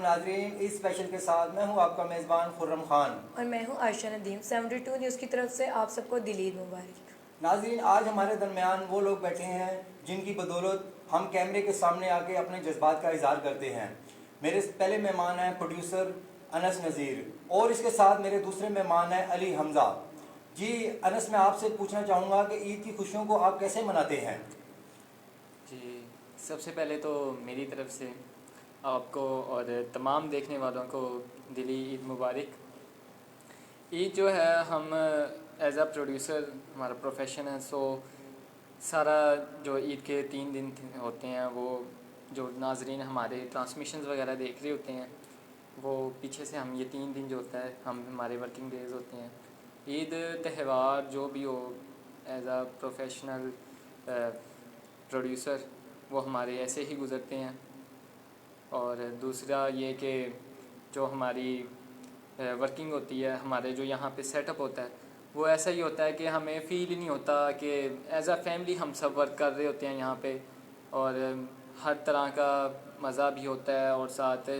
नाजरीन, इस स्पेशल के साथ मैं हूं आपका मेज़बान खुर्रम खान और मैं हूं आयशा नदीम। 72 न्यूज़ की तरफ से आप सबको दिल ईद मुबारक। नाजरीन, आज हमारे दरमियान वो लोग बैठे हैं जिनकी बदौलत हम कैमरे के सामने आके अपने जज्बात का इजहार करते हैं। मेरे पहले मेहमान हैं प्रोड्यूसर अनस नज़ीर और इसके साथ मेरे दूसरे मेहमान हैं अली हमज़ा। जी अनस, मैं आपसे पूछना चाहूँगा कि ईद की खुशियों को आप कैसे मनाते हैं? जी, सबसे पहले तो मेरी तरफ से आपको और तमाम देखने वालों को दिली ईद मुबारक। ईद जो है, हम एज़ अ प्रोड्यूसर हमारा प्रोफेशन है, सो सारा जो ईद के 3 दिन होते हैं वो जो नाजरीन हमारे ट्रांसमिशंस वगैरह देख रहे होते हैं वो पीछे से हम ये 3 दिन जो होता है हम हमारे वर्किंग डेज़ होते हैं। ईद त्यौहार जो भी हो, एज़ अ प्रोफेशनल प्रोड्यूसर वो हमारे ऐसे ही गुज़रते हैं। और दूसरा ये कि जो हमारी वर्किंग होती है, हमारे जो यहाँ पे सेटअप होता है वो ऐसा ही होता है कि हमें फ़ील ही नहीं होता कि एज़ अ फैमिली हम सब वर्क कर रहे होते हैं यहाँ पे, और हर तरह का मज़ा भी होता है और साथ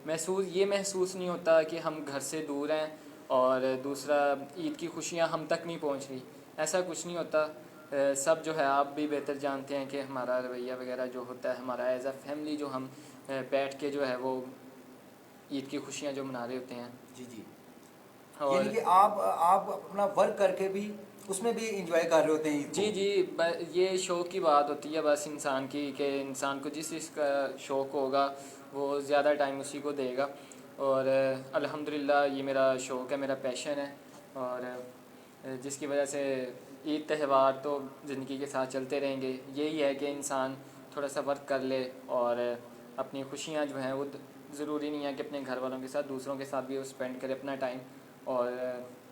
महसूस नहीं होता कि हम घर से दूर हैं। और दूसरा, ईद की खुशियाँ हम तक नहीं पहुँच रही, ऐसा कुछ नहीं होता। सब जो है आप भी बेहतर जानते हैं कि हमारा रवैया वगैरह जो होता है, हमारा एज़ अ फैमिली जो हम बैठ के जो है वो ईद की खुशियाँ जो मना रहे होते हैं। जी जी, यानी और कि आप अपना वर्क करके भी उसमें भी इंजॉय कर रहे होते हैं ईद जी को। जी, ये शौक़ की बात होती है बस इंसान की, कि इंसान को जिस चीज़ का शौक़ होगा वो ज़्यादा टाइम उसी को देगा। और अल्हम्दुलिल्लाह ये मेरा शौक़ है, मेरा पैशन है, और जिसकी वजह से ईद त्यौहार तो ज़िंदगी के साथ चलते रहेंगे। यही है कि इंसान थोड़ा सा वर्क कर ले और अपनी खुशियाँ जो हैं वो ज़रूरी नहीं है कि अपने घर वालों के साथ, दूसरों के साथ भी वो स्पेंड करे अपना टाइम। और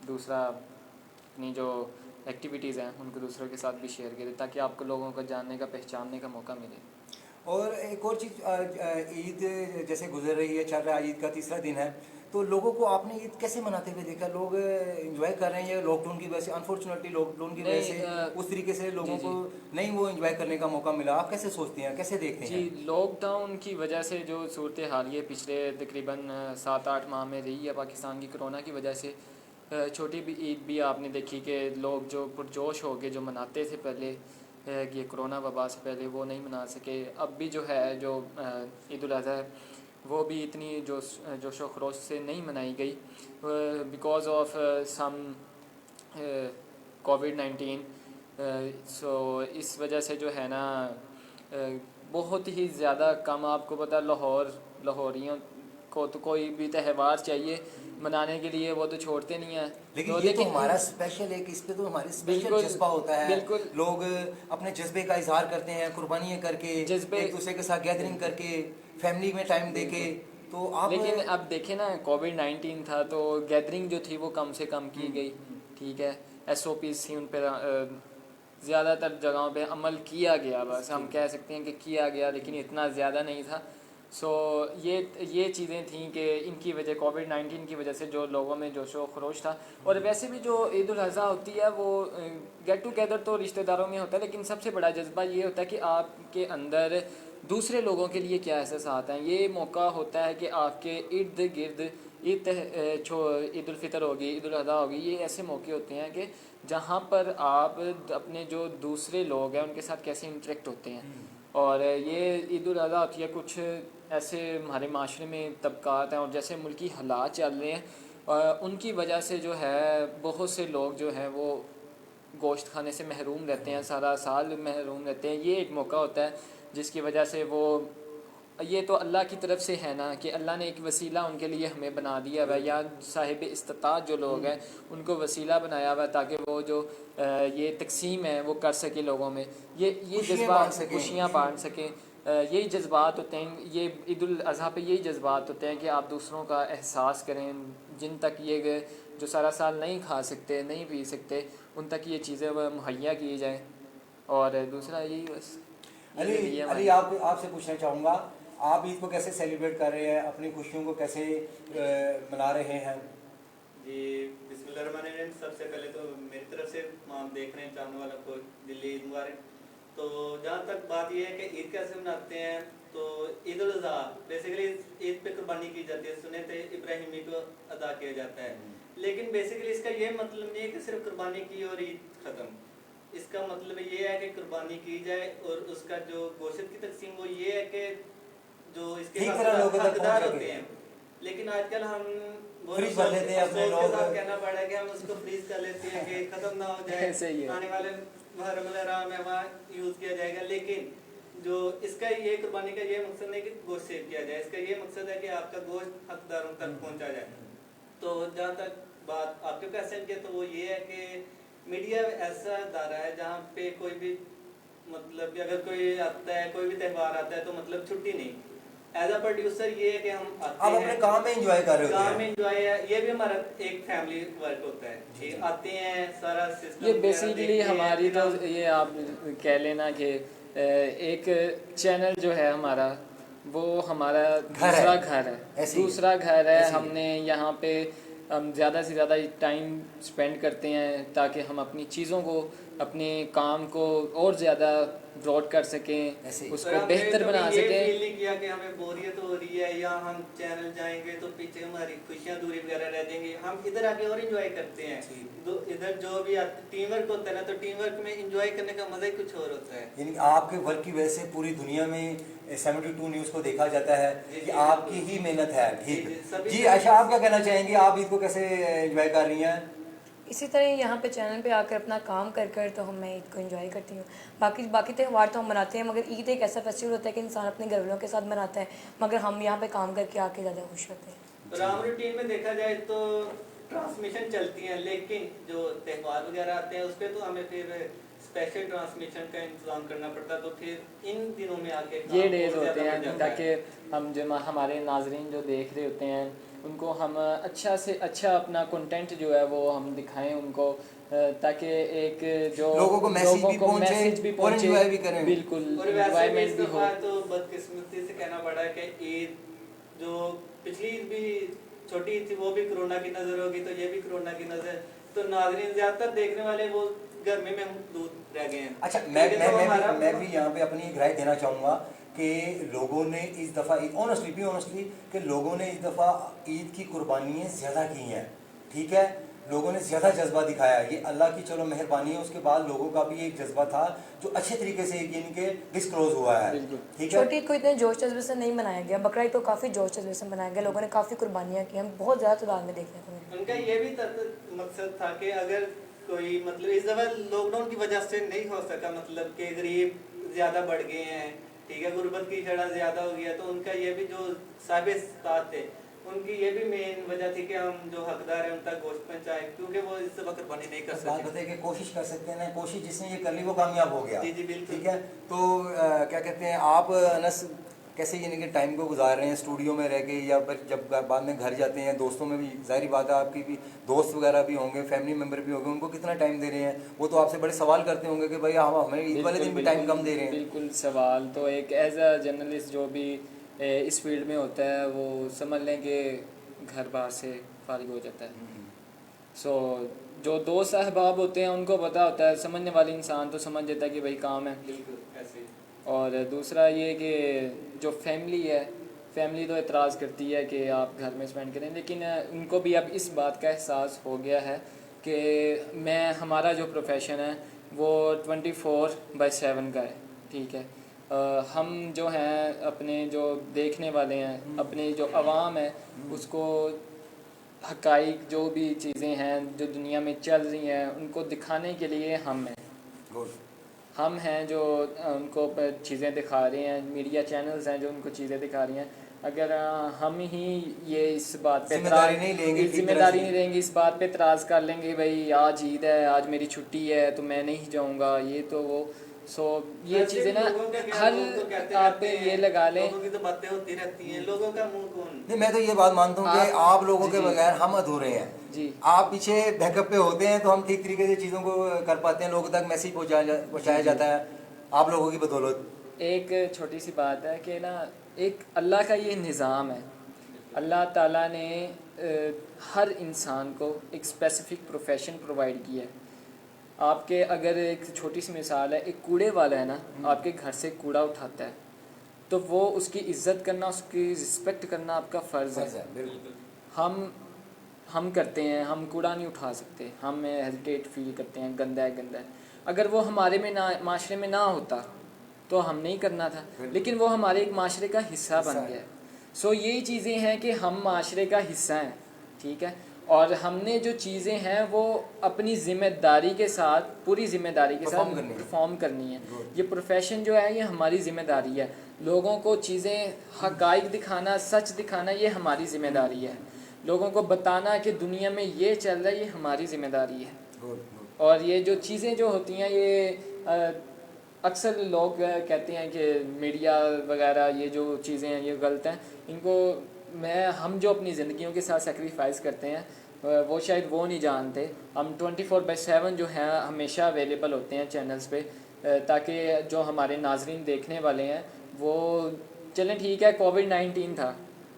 दूसरा, अपनी जो एक्टिविटीज़ हैं उनको दूसरों के साथ भी शेयर करें ताकि आपको लोगों को जानने का, पहचानने का मौका मिले। और एक और चीज़, ईद जैसे गुजर रही है, चल रहा है, ईद का तीसरा दिन है, तो लोगों को आपने ईद कैसे मनाते हुए देखा? लोग एंजॉय कर रहे हैं या लॉकडाउन की वजह से, अनफॉर्चुनेटली लॉकडाउन की वजह नहीं, से उस तरीके से जी लोगों को जी नहीं वो एंजॉय करने का मौका मिला? आप कैसे सोचते हैं, कैसे देखते जी, हैं? लॉकडाउन की वजह से जो सूरत हाल ये पिछले तकरीबन 7-8 माह में रही है पाकिस्तान की, कोरोना की वजह से छोटी भी ईद भी आपने देखी कि लोग जो पुरजोश हो के जो मनाते थे पहले, ये कोरोना वबा से पहले, वो नहीं मना सके। अब भी जो है जो ईद उल अज़हा है वो भी इतनी जोशो खरोश से नहीं मनाई गई बिकॉज़ ऑफ सम कोविड-19। सो इस वजह से जो है ना, बहुत ही ज़्यादा कम, आपको पता है लाहौरियों को तो कोई भी त्यौहार चाहिए मनाने के लिए, वो तो छोड़ते नहीं हैं। लेकिन तो ये तो लेकिन हमारा स्पेशल है कि इस पे तो हमारी स्पेशल बिल्कुल जज्बा होता है। बिल्कुल लोग अपने जज्बे का इजहार करते हैं, कुर्बानियाँ करके, जज्बे, एक दूसरे के साथ गैदरिंग बिल्कुल करके, फैमिली में टाइम देके। बिल्कुल। तो आप लेकिन अब देखें ना, कोविड-19 था तो गैदरिंग जो थी वो कम से कम की गई। ठीक है, SOPs थी, उन पर ज़्यादातर जगहों पे अमल किया गया, बस हम कह सकते हैं कि किया गया, लेकिन इतना ज़्यादा नहीं था। सो ये चीज़ें थी कि इनकी वजह, कोविड-19 की वजह से जो लोगों में जोशो खरोश था। और वैसे भी जो ईद उल अज़हा होती है वो गेट टुगेदर तो रिश्तेदारों में होता है, लेकिन सबसे बड़ा जज्बा ये होता है कि आपके अंदर दूसरे लोगों के लिए क्या एहसास आता है। ये मौका होता है कि आपके इर्द गिर्द ईद उल फितर होगी, ईद उल अज़हा होगी, ये ऐसे मौके होते हैं कि जहाँ पर आप अपने जो दूसरे लोग हैं उनके साथ कैसे इंटरेक्ट होते हैं। और ये ईद उल अज़हा होती है, कुछ ऐसे हमारे माशरे में तबकात हैं और जैसे मुल्की हालात चल रहे हैं उनकी वजह से जो है बहुत से लोग जो हैं वो गोश्त खाने से महरूम रहते हैं, सारा साल महरूम रहते हैं। ये एक मौका होता है जिसकी वजह से वो, ये तो अल्लाह की तरफ से है ना कि अल्लाह ने एक वसीला उनके लिए हमें बना दिया हुआ है, या साहिब इस्तात जो लोग हैं उनको वसीला बनाया हुआ है ताकि वो जो ये तकसीम है वो कर सके लोगों में, ये खुशियाँ जज्बा, बांट सकें। खुशियाँ बांट सकें। यही जज्बात होते हैं, ये ईद उल अज़हा पे यही जज्बात होते हैं कि आप दूसरों का एहसास करें, जिन तक ये जो सारा साल नहीं खा सकते, नहीं पी सकते, उन तक ये चीज़ें वह मुहैया की जाएँ। और दूसरा यही, बस अली, ये रही है अली हमारी। आपसे पूछना चाहूँगा, आप ईद को कैसे सेलिब्रेट कर रहे हैं, अपनी खुशियों को कैसे मना रहे हैं? जी, बिस्मिल्लाहिर्रहमानिर्रहीम। सबसे पहले तो मेरी तरफ से देखने चाहने वालों को दिल्ली ईद मुबारक। तो जहाँ तक बात यह है कि ईद कैसे मनाते हैं, तो ईद उल अज़हा बेसिकली ईद पे कुर्बानी की जाती है, सुन्नत इब्राहिमी को अदा किया जाता है। लेकिन बेसिकली इसका ये मतलब नहीं है कि सिर्फ कुर्बानी की और ईद ख़त्म। इसका मतलब ये है कि कुर्बानी की जाए और उसका जो गोश्त की तकसीम वो ये है कि जो इसके ठीक तरह लोगों तक हकदार पहुंच होते सके। हैं। लेकिन आजकल हम फ्रीज कर लेते हैं अपने अफसोस के लोग। साथ कहना पड़ रहा है कि हम उसको फ्रीज कर लेते हैं कि खत्म ना हो जाए, सही है। आने वाले मुहर्रम हराम है वहाँ यूज़ किया जाएगा। लेकिन जो इसका ये कुर्बानी का ये मकसद नहीं कि गोश्त सेव किया जाए, इसका ये मकसद है कि आपका गोश्त हकदारों तक पहुँचा जाए। तो जहाँ तक बात आपके क्वेश्चन की, तो वो ये है कि मीडिया ऐसा अदारा है जहाँ पे कोई भी मतलब कि अगर कोई आता है, कोई भी त्यौहार आता है तो मतलब छुट्टी नहीं। एज अ प्रोड्यूसर ये है कि हम आते आप हैं, अपने काम में एंजॉय कर रहे होते काम में हैं। एंजॉय है, ये भी हमारा एक फैमिली वर्क होता है जी, कि जी। आते हैं सारा सिस्टम ये बेसिकली हमारी तो ये आप कह लेना कि एक चैनल जो है हमारा वो हमारा दूसरा घर है, ऐसे ही है। दूसरा घर है। ऐसे ही है। हमने यहाँ पे हम ज़्यादा से ज़्यादा टाइम स्पेंड करते हैं ताकि हम अपनी चीज़ों को, अपने काम को और ज़्यादा ब्रॉड कर सकें, ऐसे ही। उसको बेहतर बना ये सकें। फील नहीं किया कि हमें बोरियत हो रही है या हम चैनल जाएंगे तो पीछे हमारी खुशियां दूरी वगैरह रह जाएंगी। हम इधर आके और एंजॉय करते हैं। इधर जो भी टीम वर्क होता है ना, तो टीम वर्क में एंजॉय करने का मजा ही कुछ और होता है। यानी आपके वर्क की वजह से पूरी दुनिया में 72 न्यूज़ को देखा जाता है जी, कि जी, आपकी बिल्कुल। ही मेहनत है। जी, ठीक सभी जी। से- आयशा, आप क्या कहना चाहेंगे? आप ईद को कैसे एंजॉय कर रही हैं? इसी तरह यहाँ पे चैनल पे आकर अपना काम कर कर तो मैं ईद को एंजॉय करती हूँ। बाकी बाकी त्यौहार तो हम मनाते हैं, मगर ईद एक ऐसा फेस्टिवल होता है कि इंसान अपने घर वालों के साथ मनाता है, मगर हम यहाँ पे काम करके आके ज़्यादा खुश होते हैं। राम रूटीन में देखा जाए तो ट्रांसमिशन चलती हैं, लेकिन जो त्यौहार वगैरह आते हैं उस पर तो हमें फिर स्पेशल ट्रांसमिशन का इंतजाम करना पड़ता है। तो फिर इन दिनों में आके काम ये डेज और होते ज़्यादा बढ़ हैं जाता है। ताकि हम जो हमारे नाजरीन जो देख रहे होते हैं उनको हम अच्छा से अच्छा अपना कंटेंट जो है वो हम दिखाएं उनको, ताकि एक जो लोगों को मैसेज भी पहुंचे मैसेज भी और पहुंचे, enjoy भी करें। बिल्कुल और वैसे भी एंजॉयमेंट इस भी हो। दफा तो बदकिस्मती से कहना पड़ा है कि ईद जो पिछली ईद भी छोटी ईद थी वो भी कोरोना की नज़र होगी, तो ये भी कोरोना की नज़र। तो नाजरीन ज़्यादातर देखने वाले वो गर्मी में दूर रह गए हैं। अच्छा, तो मैं भी यहाँ पे अपनी एक राय देना चाहूँगा कि लोगों ने इस दफ़ा ऑनेस्टली कि लोगों ने इस दफ़ा ईद की कुर्बानियाँ ज़्यादा की हैं। ठीक है, लोगों ने ज़्यादा जज्बा दिखाया। ये अल्लाह की चलो मेहरबानी है। उसके बाद लोगों का भी एक जज्बा था जो अच्छे तरीके से यानी कि डिस्क्लोज हुआ है। बिल्कुल। ठीक है। छोटी ईद को इतने जोश जज्बे से नहीं मनाया गया, बकरा ईद को काफ़ी जोश जज्बे से मनाया गया। लोगों ने काफ़ी कुर्बानियाँ की, हम बहुत ज़्यादा तादाद में देखने को मिले। उनका ये भी मकसद था कि अगर कोई मतलब इस दफा लॉकडाउन की वजह से नहीं हो सका, मतलब कि गरीब ज़्यादा बढ़ गए हैं, ठीक है, गुर्बत की जड़ा ज़्यादा हो गया, तो उनका ये भी जो साहिब इस्तात थे उनकी ये भी मेन वजह थी कि हम जो हकदार हैं उन तक गोश्त पहुँचाएं, क्योंकि वो इस दफा कुर्बानी नहीं कर बात सके। बताइए कि कोशिश कर सकते हैं ना, कोशिश जिसने ये कर ली वो कामयाब हो गया। जी, जी, बिल्कुल। ठीक है। तो क्या कहते हैं आप अनस, कैसे यानी कि टाइम को गुजार रहे हैं स्टूडियो में रह के, या फिर जब बाद में घर जाते हैं दोस्तों में भी, जाहिर बात है आपकी भी दोस्त वगैरह भी होंगे, फैमिली मेम्बर भी होंगे, उनको कितना टाइम दे रहे हैं? वो तो आपसे बड़े सवाल करते होंगे कि भाई हम हमें ईद वाले दिन भी टाइम कम दे रहे हैं। बिल्कुल। सवाल तो एक एज अ जर्नलिस्ट जो भी इस फील्ड में होता है वो समझ लें कि घर बार से फारिग हो जाता है। सो जो दोस्त अहबाब होते हैं उनको पता होता है, समझने वाले इंसान तो समझ जाता है कि भाई काम है। बिल्कुल ऐसे ही। और दूसरा ये कि जो फैमिली है, फैमिली तो एतराज़ करती है कि आप घर में स्पेंड करें, लेकिन उनको भी अब इस बात का एहसास हो गया है कि हमारा जो प्रोफेशन है वो 24/7 का है। ठीक है। हम जो हैं अपने जो देखने वाले हैं, अपने जो अवाम है उसको हक़ाइक़ जो भी चीज़ें हैं जो दुनिया में चल रही हैं उनको दिखाने के लिए हम हैं। गुड। हम हैं जो उनको चीज़ें दिखा रहे हैं, मीडिया चैनल्स हैं जो उनको चीज़ें दिखा रही हैं। अगर हम ही ये इस बात पे जिम्मेदारी नहीं लेंगे, जिम्मेदारी नहीं लेंगे, इस बात पे एतराज़ कर लेंगे भाई आज ईद है, आज मेरी छुट्टी है तो मैं नहीं जाऊंगा, ये तो वो। सो ये वैसे चीज़ें ना लोगों का क्या, हर लोग तो कहते आप रहते हैं, ये लगा लें। लोगों की तो बातें होती रहती हैं, लोगों का मुंह कौन। नहीं, मैं तो ये बात मानता हूँ कि आप लोगों के जी। बगैर हम अधूरे हैं। जी। आप पीछे बैकअप पे होते हैं तो हम ठीक तरीके से चीज़ों को कर पाते हैं, लोगों तक मैसेज पहुँचाया जाता है आप लोगों की बदौलत। एक छोटी सी बात है कि ना एक अल्लाह का ये निज़ाम है। अल्लाह ताला ने हर इंसान को एक स्पेसिफ़िक प्रोफेशन प्रोवाइड किया है। आपके अगर एक छोटी सी मिसाल है, एक कूड़े वाला है ना, आपके घर से कूड़ा उठाता है, तो वो उसकी इज्जत करना, उसकी रिस्पेक्ट करना आपका फ़र्ज़ है। बिल्कुल। हम करते हैं, हम कूड़ा नहीं उठा सकते, हम हेजिटेट फील करते हैं गंदा है गंदा है। अगर वो हमारे में ना, माशरे में ना होता तो हम नहीं करना था, लेकिन वो हमारे एक माशरे का हिस्सा बन गया। सो यही चीज़ें हैं कि हम माशरे का हिस्सा हैं, ठीक है, और हमने जो चीज़ें हैं वो अपनी ज़िम्मेदारी के साथ, पूरी ज़िम्मेदारी के साथ परफॉर्म करनी है। ये प्रोफेशन जो है ये हमारी ज़िम्मेदारी है। लोगों को चीज़ें हक़ाइक़ दिखाना, सच दिखाना, ये हमारी ज़िम्मेदारी है। लोगों को बताना कि दुनिया में ये चल रहा है, ये हमारी ज़िम्मेदारी है। और ये जो चीज़ें जो होती हैं ये अक्सर लोग कहते हैं कि मीडिया वगैरह ये जो चीज़ें हैं ये गलत हैं। इनको हम जो अपनी ज़िंदगियों के साथ सेक्रीफाइस करते हैं वो शायद वो नहीं जानते। हम 24/7 जो है हमेशा अवेलेबल होते हैं चैनल्स पे, ताकि जो हमारे नाजरीन देखने वाले हैं वो, चलें ठीक है कोविड-19 था,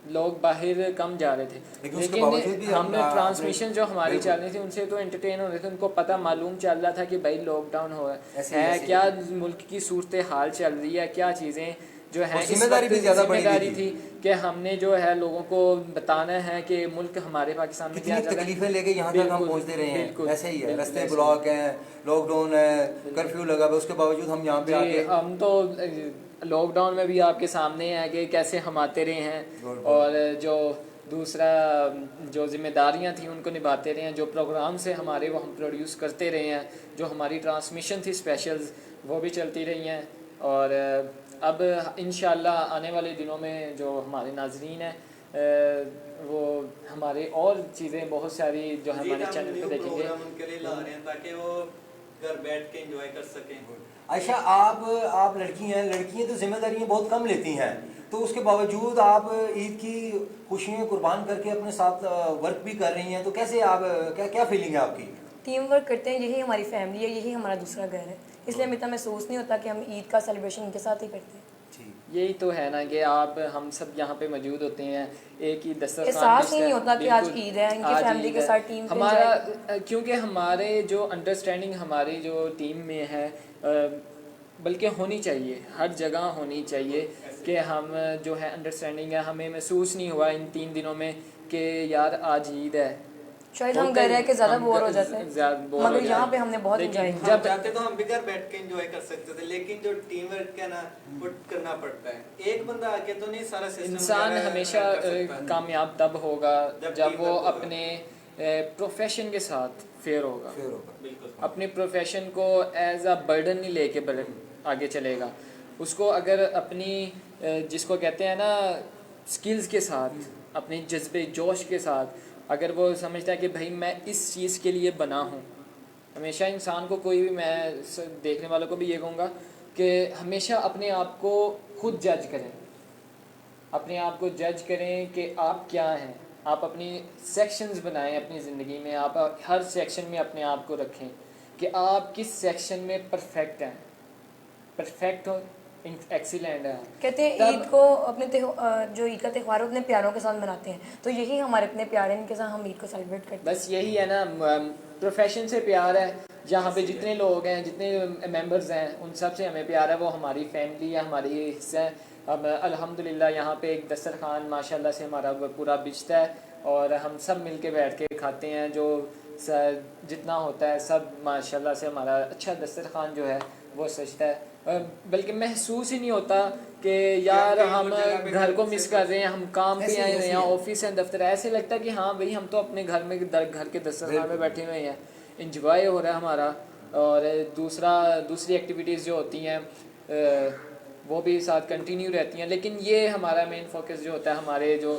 लोग बाहर कम जा रहे थे, लेकिन हमने ट्रांसमिशन जो हमारी चल रही थी उनसे तो एंटरटेन हो रहे थे। उनको पता मालूम चल रहा था कि भाई लॉकडाउन हो है, क्या मुल्क की सूरत हाल चल रही है, क्या चीज़ें जो है। जिम्मेदारी थी कि हमने जो है लोगों को बताना है कि मुल्क हमारे पाकिस्तान में क्या तकलीफें लेके यहाँ तक हम पहुँचते रहे हैं। ऐसे ही है, रास्ते ब्लॉक हैं, लॉकडाउन है, कर्फ्यू लगा हुआ, उसके बावजूद हम यहाँ पे आके, हम तो लॉकडाउन में भी आपके सामने है कि कैसे हम आते रहे हैं, और जो दूसरा जो जिम्मेदारियां थी उनको निभाते रहे हैं, जो प्रोग्राम से हमारे वो हम प्रोड्यूस करते रहे हैं, जो हमारी ट्रांसमिशन थी स्पेशल्स वो भी चलती रही हैं। और अब इंशाल्लाह आने वाले दिनों में जो हमारे नाजरीन हैं वो हमारे और चीज़ें बहुत सारी जो हमारे चैनल पे देखेंगे, उनके लिए ला रहे हैं ताकि वो घर बैठ के एंजॉय कर सकें। आयशा आप लड़की हैं, लड़कियां तो जिम्मेदारियां बहुत कम लेती हैं, तो उसके बावजूद आप ईद की खुशियां कुर्बान करके अपने साथ वर्क भी कर रही हैं, तो कैसे आप क्या फीलिंग है आपकी? टीम वर्क करते हैं, यही हमारी फैमिली है, यही हमारा दूसरा घर है, इसलिए हमें इतना महसूस नहीं होता कि हम ईद का सेलिब्रेशन इनके साथ ही करते हैं। यही तो है ना कि हम सब यहाँ पे मौजूद होते हैं, एक ही दस्तरखान, एहसास ही नहीं होता कि आज ईद है, इनकी फैमिली के साथ टीम हमारा, क्योंकि हमारे जो अंडरस्टैंडिंग हमारी जो टीम में है, बल्कि होनी चाहिए, हर जगह होनी चाहिए कि हम जो है अंडरस्टैंडिंग है। हमें महसूस नहीं हुआ इन 3 दिनों में कि यार आज ईद है। शायद हम घर रह के ज़्यादा बोर हो जाते हैं, मगर यहाँ पे हमने बहुत एंजॉय किया। जब जाते तो हम भी घर बैठ के एंजॉय कर सकते थे, लेकिन जो टीम वर्क है ना वो करना पड़ता है। एक बंदा आके तो नहीं सारा सिस्टम। इंसान हमेशा कामयाब तब होगा जब वो अपने प्रोफेशन के साथ फेयर होगा, अपने प्रोफेशन को एज अ बर्डन नहीं लेके आगे चलेगा। उसको अगर अपनी जिसको कहते हैं ना स्किल्स के साथ, अपने जज्बे जोश के साथ, अगर वो समझता है कि भाई मैं इस चीज़ के लिए बना हूँ। हमेशा इंसान को, कोई भी, मैं देखने वालों को भी ये कहूँगा कि हमेशा अपने आप को खुद जज करें, अपने आप को जज करें कि आप क्या हैं। आप अपनी सेक्शंस बनाएं अपनी ज़िंदगी में, आप हर सेक्शन में अपने आप को रखें कि आप किस सेक्शन में परफेक्ट हैं, परफेक्ट हो, एक्सीलेंट है। कहते हैं ईद को अपने जो ईद का त्यौहार है अपने प्यारों के साथ मनाते हैं, तो यही हमारे अपने प्यार हैं, इनके साथ हम ईद को सेलिब्रेट करते हैं। बस यही है ना, प्रोफेशन से प्यार है। जहाँ पे जितने लोग हैं, जितने मेंबर्स हैं, उन सब से हमें प्यार है। वो हमारी फैमिली है, हमारी हिस्सा है। अब अल्हम्दुलिल्लाह यहाँ पे एक दस्तरखान माशाल्लाह से हमारा पूरा बिछता है, और हम सब मिल के बैठ के खाते हैं। जो जितना होता है सब माशाल्लाह से हमारा अच्छा दस्तरखान जो है वो सजता है। बल्कि महसूस ही नहीं होता कि यार हम घर को मिस कर रहे हैं, हम काम पे आए हैं, ऑफिस है, दफ्तर है। ऐसे लगता है कि हाँ भाई हम तो अपने घर में, घर के दस्तरखान में बैठे हुए हैं, इंजॉय हो रहा है हमारा। और दूसरी एक्टिविटीज़ जो होती हैं वो भी साथ कंटिन्यू रहती हैं। लेकिन ये हमारा मेन फोकस जो होता है, हमारे जो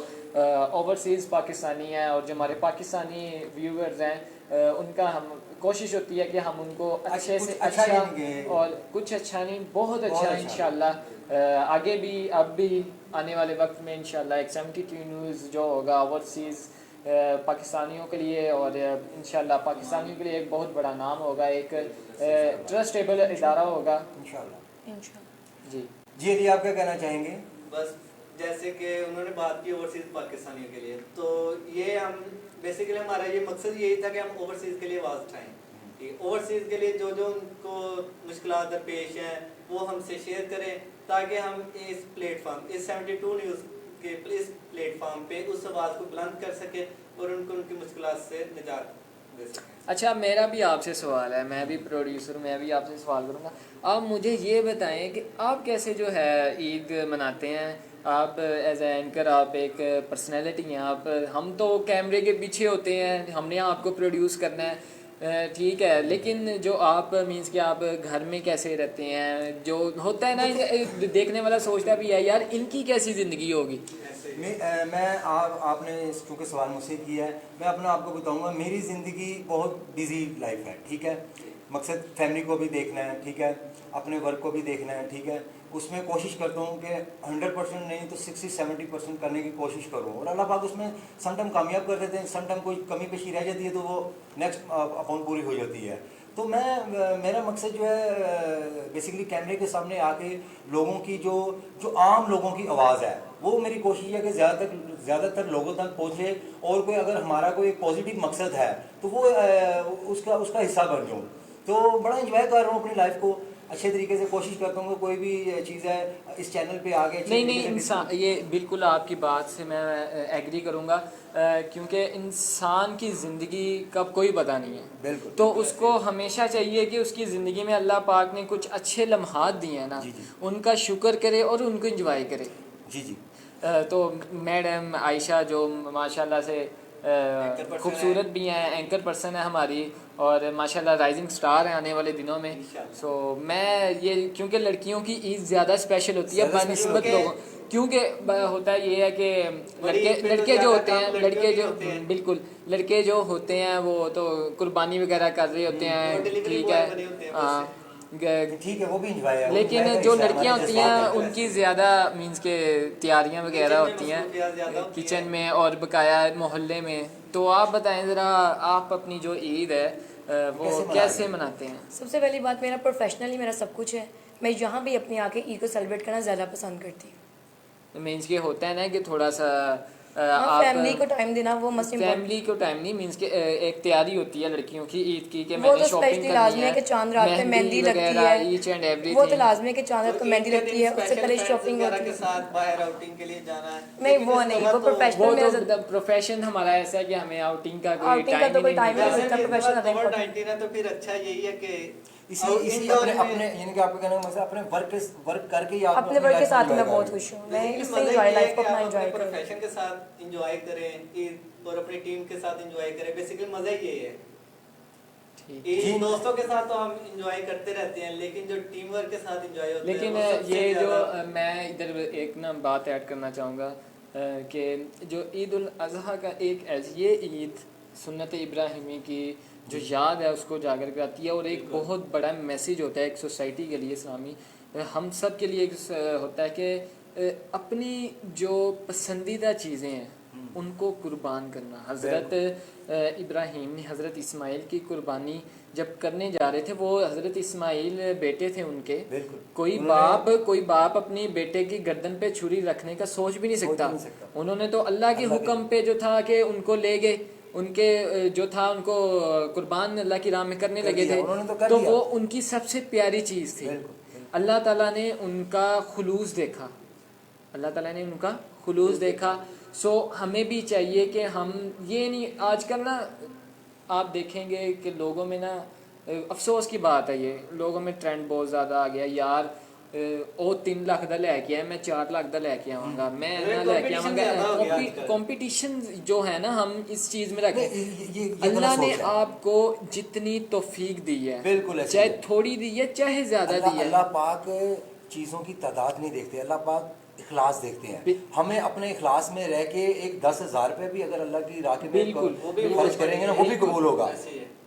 ओवरसीज़ पाकिस्तानी हैं और जो हमारे पाकिस्तानी व्यूअर्स हैं, उनका हम कोशिश होती है कि हम उनको अच्छे से अच्छा और कुछ अच्छा नहीं, बहुत अच्छा इंशाल्लाह आगे भी, अब भी आने वाले वक्त में इंशाल्लाह एक 72 न्यूज़ जो होगा ओवरसीज़ पाकिस्तानियों के लिए, और इंशाल्लाह पाकिस्तानियों के लिए एक बहुत बड़ा नाम होगा, एक ट्रस्टेबल इदारा होगा इंशाल्लाह। जी अली आप क्या कहना चाहेंगे? बस जैसे कि उन्होंने बात की ओवरसीज पाकिस्तानियों के लिए, तो ये हम बेसिकली हमारा ये मकसद यही था कि हम ओवरसीज के लिए आवाज़ उठाएं। ओवरसीज के लिए जो जो उनको मुश्किलात दरपेश हैं वो हमसे शेयर करें, ताकि हम इस 72 न्यूज़ के इस प्लेटफॉर्म पे उस आवाज़ को बुलंद कर सके और उनको उनकी मुश्किलात से निजात दे सकें। अच्छा, मेरा भी आपसे सवाल है, मैं भी प्रोड्यूसर, मैं भी आपसे सवाल करूँगा। आप मुझे ये बताएं कि आप कैसे जो है ईद मनाते हैं? आप एज ए एंकर, आप एक पर्सनैलिटी हैं, आप हम तो कैमरे के पीछे होते हैं, हमने आपको प्रोड्यूस करना है, ठीक है, लेकिन जो आप मीन्स कि आप घर में कैसे रहते हैं, जो होता है ना, देखने वाला सोचता भी है यार इनकी कैसी ज़िंदगी होगी। आपने चूँकि सवाल मुझसे किया है, मैं अपना आपको बताऊंगा। मेरी ज़िंदगी बहुत बिजी लाइफ है, ठीक है। मकसद फैमिली को भी देखना है, ठीक है, अपने वर्क को भी देखना है, ठीक है। उसमें कोशिश करता हूँ कि 100% नहीं तो 60-70% करने की कोशिश करूँ, और अल्लाह पाक उसमें सम टाइम कामयाब कर देते हैं, सम टाइम कोई कमी पेशी रह जाती है तो वो नेक्स्ट अपॉन पूरी हो जाती है। तो मेरा मकसद जो है बेसिकली कैमरे के सामने आके लोगों की जो आम लोगों की आवाज़ है, वो मेरी कोशिश है कि ज़्यादातर लोगों तक पहुँचे, और कोई अगर हमारा कोई पॉजिटिव मकसद है तो वो उसका हिस्सा बन जाऊँ। तो बड़ा इंजॉय कर रहा हूँ अपनी लाइफ को, अच्छे तरीके से कोशिश करता हूँ कि कोई भी चीज़ है इस चैनल पे आगे नहीं, इंसान, ये बिल्कुल आपकी बात से मैं एग्री करूँगा, क्योंकि इंसान की ज़िंदगी का कोई पता नहीं है। बिल्कुल। तो उसको हमेशा चाहिए कि उसकी ज़िंदगी में अल्लाह पाक ने कुछ अच्छे लम्हात दिए हैं ना, उनका शुक्र करे और उनको इंजॉय करे। जी। तो मैडम आयशा जो माशाल्लाह से खूबसूरत भी हैं, एंकर पर्सन है हमारी, और माशाल्लाह राइजिंग स्टार हैं आने वाले दिनों में। सो मैं ये, क्योंकि लड़कियों की ईद ज़्यादा स्पेशल होती है बनिस्बत लोगों, क्योंकि होता ये है कि लड़के जो होते हैं, बिल्कुल, लड़के जो होते हैं वो तो कुर्बानी वगैरह कर रहे होते हैं, ठीक है, हाँ, ठीक है, वो भी इंजॉय है। लेकिन जो लड़कियां होती हैं उनकी ज़्यादा मींस के तैयारियां वगैरह होती हैं किचन में और बकाया मोहल्ले में। तो आप बताएं ज़रा, आप अपनी जो ईद है वो कैसे मनाते हैं? सबसे पहली बात, मेरा प्रोफेशनली मेरा सब कुछ है, मैं यहाँ भी अपनी आके ईद को सेलिब्रेट करना ज़्यादा पसंद करती हूँ। मीन्स के होता है ना कि थोड़ा सा आप फैमिली को टाइम देना, वो मस्ट फैमिली को टाइम नहीं, मींस के एक तैयारी होती है लड़कियों की ईद की कि वो मैंने तो शॉपिंग स्पेशली करनी लाजमी है है, कि चांद रात पे मेहंदी लगती है, ईच एंड एवरीथिंग, वो तो लाजमी है कि चांद रात को मेहंदी ईद के लगती दिन है, उससे स्पेशल पहले फ्रेंड्स शॉपिंग वगैरह होती के है। साथ बाहर आउटिंग के लिए जाना है। नहीं, लेकिन वो इस नहीं, दफा वो तो- प्रोफेशनल वो में तो प्रोफेशन हमारा ऐसा है कि हमें आउटिंग का कोई आउटिंग का टाइम तो ही कोई नहीं टाइम मिलता। नहीं वैसे मिलता, भी इस बार प्रोफेशनल कोविड-19 है तो फिर अच्छा यही है कि इसी इंडोर में- अपने यानी कि आपको कहने का मतलब अपने वर्क करके ही आप अपने वर्क के साथ मैं बहुत खुश हूँ, मैं बेसिकली इससे मजा इंजॉय ये है लाइफ को कि अपना आप इंजॉय अपने करूँ। प्रोफेशन के साथ इंजॉय करें ईद, और अपनी टीम के साथ इंजॉय करें। बेसिकली मजा ही ये है। ठीक। ईद दोस्तों के साथ तो हम इंजॉय करते रहते हैं, लेकिन जो टीम वर्क के साथ इंजॉय होता है लेकिन वो सबसे ये जो ज्यादा- मैं इधर एक ना बात ऐड करना चाहूँगा कि जो ईद उल अज़हा का ये ईद सुन्नत इब्राहिमी की जो याद है उसको जागर कराती है, और एक बहुत बड़ा मैसेज होता है एक सोसाइटी के लिए इस्लामी, हम सब के लिए एक होता है कि अपनी जो पसंदीदा चीज़ें हैं उनको कुर्बान करना। हज़रत इब्राहीम ने हज़रत इस्माइल की कुर्बानी जब करने जा रहे थे, वो हज़रत इस्माइल बेटे थे उनके, कोई बाप अपनी बेटे की गर्दन पे छुरी रखने का सोच भी नहीं सकता। उन्होंने तो अल्लाह के हुक्म पे जो था कि उनको ले गए, उनके जो था उनको कुर्बान अल्लाह की राह में करने लगे थे, तो वो उनकी सबसे प्यारी चीज़ थी। अल्लाह ताला ने उनका खुलूस देखा, अल्लाह ताला ने उनका खुलूस देखा। सो हमें भी चाहिए कि हम ये नहीं, आजकल ना आप देखेंगे कि लोगों में ना, अफसोस की बात है ये, लोगों में ट्रेंड बहुत ज़्यादा आ गया यार, ਉਹ 3 ਲੱਖ ਦਾ ਲੈ ਕੇ ਆਇਆ, मैं 4 ਲੱਖ ਦਾ ਲੈ ਕੇ ਆਵਾਂगा, मैं ना लेके आवांगा। कंपटीशन जो है ना, हम इस चीज़ में रखें। अल्लाह ने आपको जितनी तौफीक दी है, बिल्कुल चाहे थोड़ी दी है चाहे ज़्यादा दी है, अल्लाह पाक चीज़ों की तादाद नहीं देखते, अल्लाह पाक इखलास देखते हैं। हमें अपने इखलास में रह के एक 10,000 रुपये भी अगर अल्लाह की राह में खर्च करेंगे ना, वो भी कबूल होगा।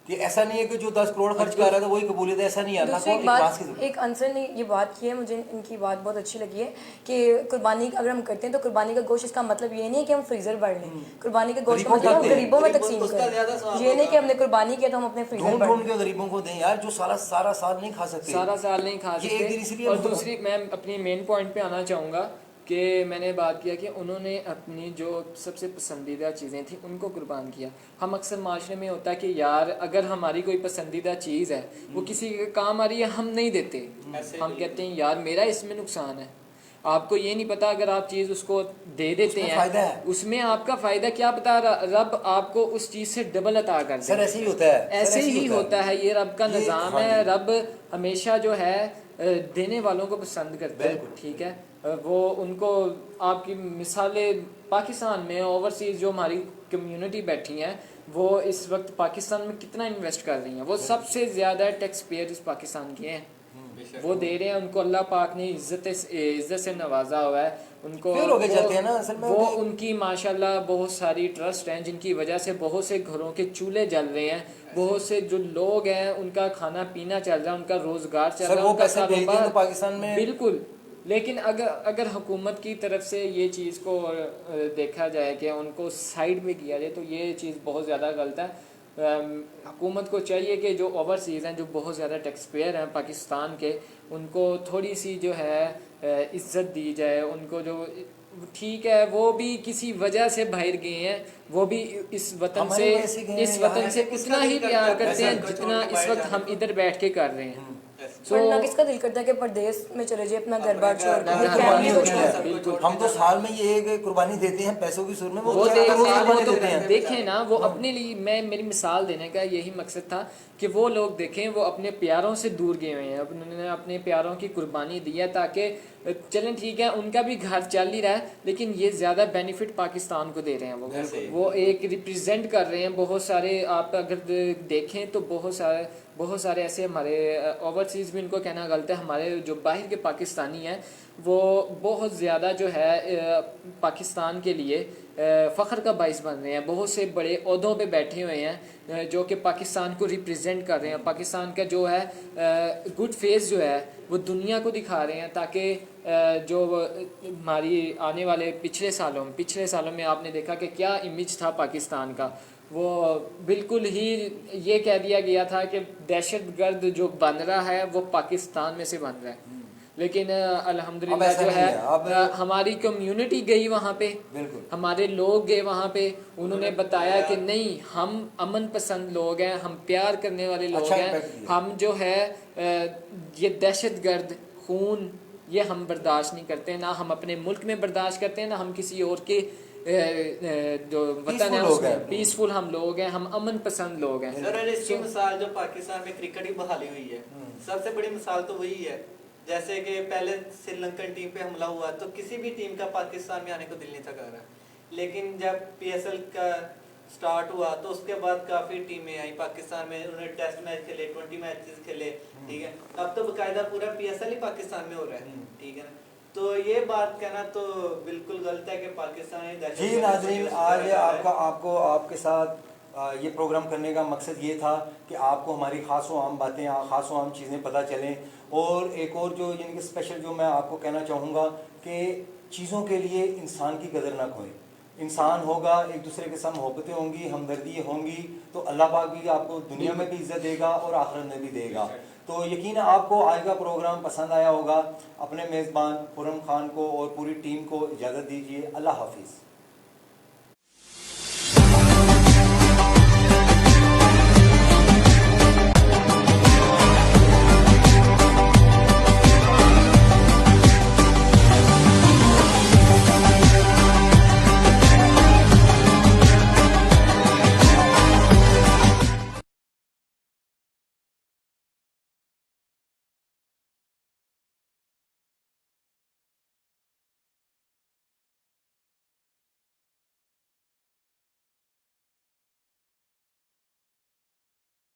कि ऐसा नहीं है कि जो 10 करोड़ खर्च कर रहा है तो वही कबूलियत है, ऐसा नहीं है। अल्लाह को इखलास की जरूरत है। एक आंसर ने ये बात की है, मुझे इनकी बात बहुत अच्छी लगी है कि कुर्बानी अगर हम करते हैं तो कुर्बानी का गोश्त, इसका मतलब ये नहीं है कि हम फ्रीजर भर लें, कुर्बानी का गोश्त मतलब हम गरीबों में तकसीम करें। ये नहीं कि हमने कुर्बानी किया तो हम अपने फ्रीजर ढूंढ के गरीबों को दें यार, जो सारा साल नहीं खा सकते, सारा साल नहीं खा सकते। और दूसरी मैं अपनी मेन पॉइंट पे आना चाहूँगा कि मैंने बात किया कि उन्होंने अपनी जो सबसे पसंदीदा चीज़ें थी उनको कुर्बान किया। हम अक्सर माशरे में होता है कि यार अगर हमारी कोई पसंदीदा चीज़ है वो किसी के काम आ रही है, हम नहीं देते, हम कहते हैं यार मेरा इसमें नुकसान है। आपको ये नहीं पता अगर आप चीज़ उसको दे देते हैं उसमें आपका फ़ायदा क्या पता रब आपको उस चीज़ से डबल अता कर दे। सर ऐसे ही होता है, ऐसे ही होता है, ये रब का निज़ाम हाँ है। जी। रब हमेशा जो है देने वालों को पसंद करता है, ठीक है। वो उनको आपकी मिसालें पाकिस्तान में ओवरसीज़ जो हमारी कम्युनिटी बैठी हैं वो इस वक्त पाकिस्तान में कितना इन्वेस्ट कर रही हैं, वो सबसे ज़्यादा टैक्स पेयर इस पाकिस्तान के हैं, वो दे रहे हैं। उनको अल्लाह पाक ने इज्जत से नवाजा हुआ है, उनको चलते हैं ना असल में वो उनकी माशाल्लाह बहुत सारी ट्रस्ट हैं जिनकी वजह से बहुत से घरों के चूल्हे जल रहे हैं, बहुत से जो लोग हैं उनका खाना पीना चल रहा है, उनका रोजगार चल रहा है, उनका कारोबार पाकिस्तान में बिल्कुल। लेकिन अगर हुकूमत की तरफ से ये चीज़ को देखा जाए कि उनको साइड में किया जाए तो ये चीज़ बहुत ज़्यादा गलत है। हुकूमत को चाहिए कि जो ओवरसीज़ हैं, जो बहुत ज़्यादा टैक्स पेयर हैं पाकिस्तान के, उनको थोड़ी सी जो है इज्जत दी जाए। उनको जो ठीक है वो भी किसी वजह से बाहर गए हैं, वो भी इस वतन से उतना ही प्यार करते हैं जितना इस वक्त हम इधर बैठ के कर रहे हैं। वरना किसका दिल करता है कि परदेश में चले जाए अपना घर बार छोड़ के, अपनी फैमिली को छोड़ के। हम तो साल में ये एक कुर्बानी देते हैं पैसों की सूरत में, वो देखें ना, वो अपने लिए, मेरी मिसाल देने का यही मकसद था कि वो लोग देखें वो अपने प्यारों से दूर गए हुए हैं, उन्होंने अपने प्यारों की कुर्बानी दी है ताकि चलें ठीक है उनका भी घर चल ही रहा है, लेकिन ये ज़्यादा बेनिफिट पाकिस्तान को दे रहे हैं। वो एक रिप्रेजेंट कर रहे हैं बहुत सारे, आप अगर देखें तो बहुत सारे ऐसे हमारे ओवरसीज़ भी, उनको कहना गलत है, हमारे जो बाहर के पाकिस्तानी हैं वो बहुत ज़्यादा जो है पाकिस्तान के लिए फ़ख्र का बाइस बन रहे हैं। बहुत से बड़े ओहदों पे बैठे हुए हैं जो कि पाकिस्तान को रिप्रेजेंट कर रहे हैं, पाकिस्तान का जो है गुड फेस जो है वो दुनिया को दिखा रहे हैं, ताकि जो हमारी आने वाले पिछले सालों में आपने देखा कि क्या इमेज था पाकिस्तान का। वो बिल्कुल ही ये कह दिया गया था कि दहशतगर्द जो बन रहा है वो पाकिस्तान में से बन रहा है, लेकिन अल्हम्दुलिल्लाह जो है हमारी कम्युनिटी गई वहाँ पे, हमारे लोग गए वहाँ पे, उन्होंने बताया कि नहीं हम अमन पसंद लोग हैं, हम प्यार करने वाले लोग हैं, हम जो है ये दहशतगर्द खून ये हम बर्दाश्त नहीं करते, ना हम अपने मुल्क में बर्दाश्त करते हैं, ना हम किसी और के जो वतन है उसमें पीसफुल हम लोग हैं, हम अमन पसंद लोग हैं। सर इसकी मिसाल जो पाकिस्तान में क्रिकेट की बहाली हुई है, सबसे बड़ी मिसाल तो वही है। जैसे कि पहले श्रीलंकन टीम पे हमला हुआ तो किसी भी टीम का पाकिस्तान में आने को दिल नहीं था कर रहा, लेकिन जब PSL का स्टार्ट हुआ तो उसके बाद काफ़ी टीमें आई पाकिस्तान में, उन्होंने टेस्ट मैच खेले, 20 मैचेस खेले, ठीक है। अब तो बाकायदा पूरा PSL ही पाकिस्तान में हो रहा है, ठीक है। तो ये बात कहना तो बिल्कुल गलत है कि पाकिस्तान जी नाज़रीन, आज आपके साथ ये प्रोग्राम करने का मकसद ये था कि आपको हमारी ख़ास व आम बातें, ख़ास व आम चीज़ें पता चलें। और एक और जो यानी कि स्पेशल जो मैं आपको कहना चाहूँगा कि चीज़ों के लिए इंसान की कदर ना खोएं। इंसान होगा, एक दूसरे के साथ मोहब्बतें होंगी, हमदर्दी होंगी, तो अल्लाह पाक भी आपको दुनिया में भी इज़्ज़त देगा और आखिरत में भी देगा। तो यकीन आपको आज का प्रोग्राम पसंद आया होगा। अपने मेज़बान खुर्रम खान को और पूरी टीम को इजाज़त दीजिए। अल्लाह हाफिज़।